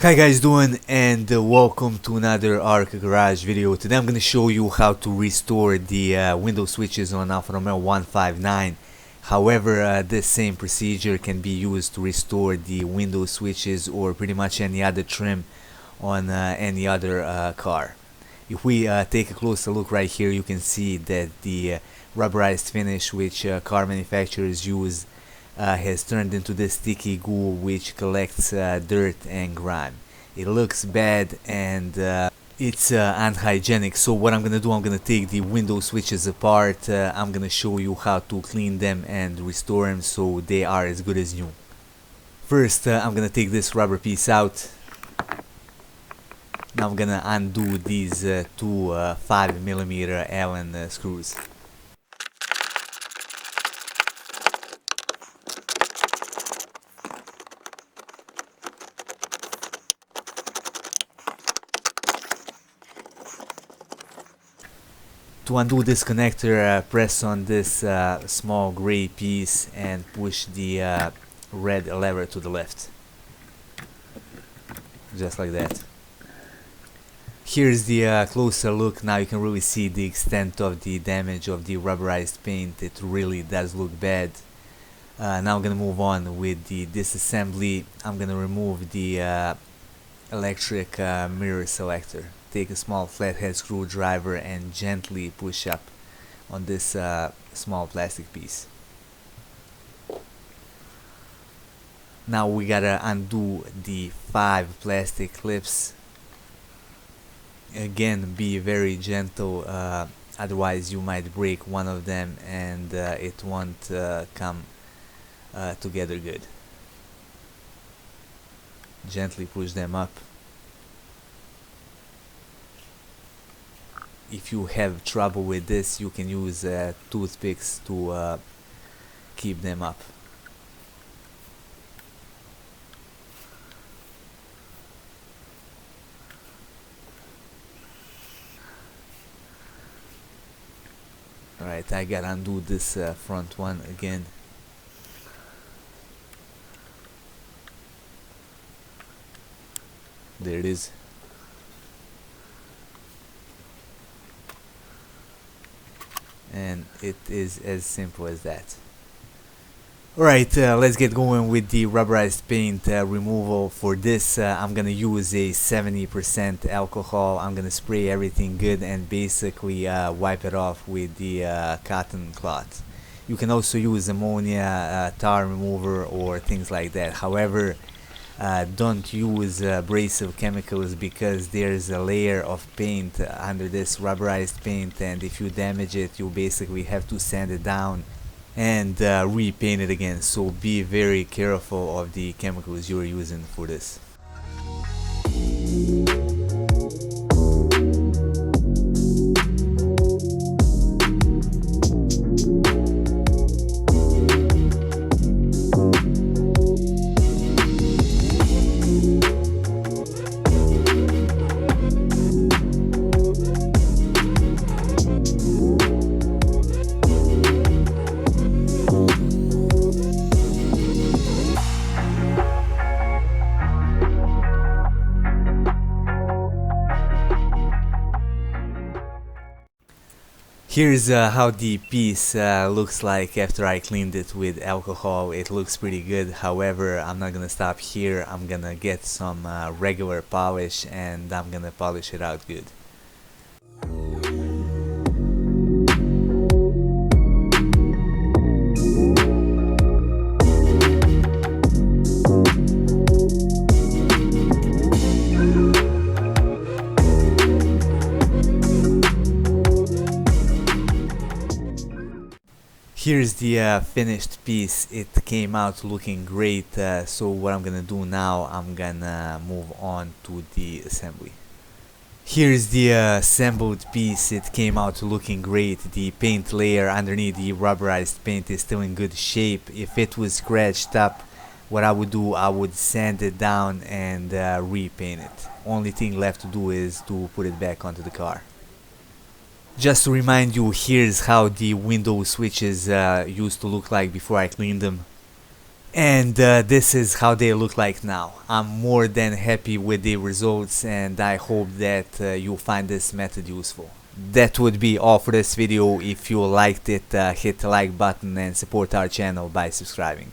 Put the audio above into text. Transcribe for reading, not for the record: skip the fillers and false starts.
Hi guys, doing and welcome to another Arc Garage video. Today I'm gonna show you how to restore the window switches on Alfa Romeo 159. However, this same procedure can be used to restore the window switches or pretty much any other trim on any other car. If we take a closer look right here, you can see that the rubberized finish which car manufacturers use has turned into this sticky goo which collects dirt and grime. It looks bad and it's unhygienic. So what I'm gonna do, I'm gonna take the window switches apart. I'm gonna show you how to clean them and restore them so they are as good as new. First, I'm gonna take this rubber piece out. Now I'm gonna undo these two 5mm Allen screws. To undo this connector, press on this small gray piece and push the red lever to the left. Just like that. Here's the closer look. Now you can really see the extent of the damage of the rubberized paint. It really does look bad. Now I'm gonna move on with the disassembly. I'm gonna remove the electric mirror selector. Take a small flathead screwdriver and gently push up on this small plastic piece. Now we gotta undo the 5 plastic clips. Again, be very gentle, otherwise you might break one of them and it won't come together good. Gently push them up. If you have trouble with this, you can use toothpicks to keep them up. Alright, I gotta undo this front one again. There it is. And it is as simple as that. Alright, let's get going with the rubberized paint removal. For this I'm gonna use a 70% alcohol. I'm gonna spray everything good and basically wipe it off with the cotton cloth. You can also use ammonia, tar remover or things like that. However, don't use abrasive chemicals because there's a layer of paint under this rubberized paint, and if you damage it you basically have to sand it down and repaint it again. So be very careful of the chemicals you're using for this. Here's how the piece looks like after I cleaned it with alcohol. It looks pretty good. However, I'm not gonna stop here. I'm gonna get some regular polish and I'm gonna polish it out good. Here's the finished piece. It came out looking great, so what I'm gonna do now, I'm gonna move on to the assembly. Here's the assembled piece. It came out looking great. The paint layer underneath the rubberized paint is still in good shape. If it was scratched up, what I would do, I would sand it down and repaint it. Only thing left to do is to put it back onto the car. Just to remind you, here's how the window switches used to look like before I cleaned them. And this is how they look like now. I'm more than happy with the results, and I hope that you'll find this method useful. That would be all for this video. If you liked it, hit the like button and support our channel by subscribing.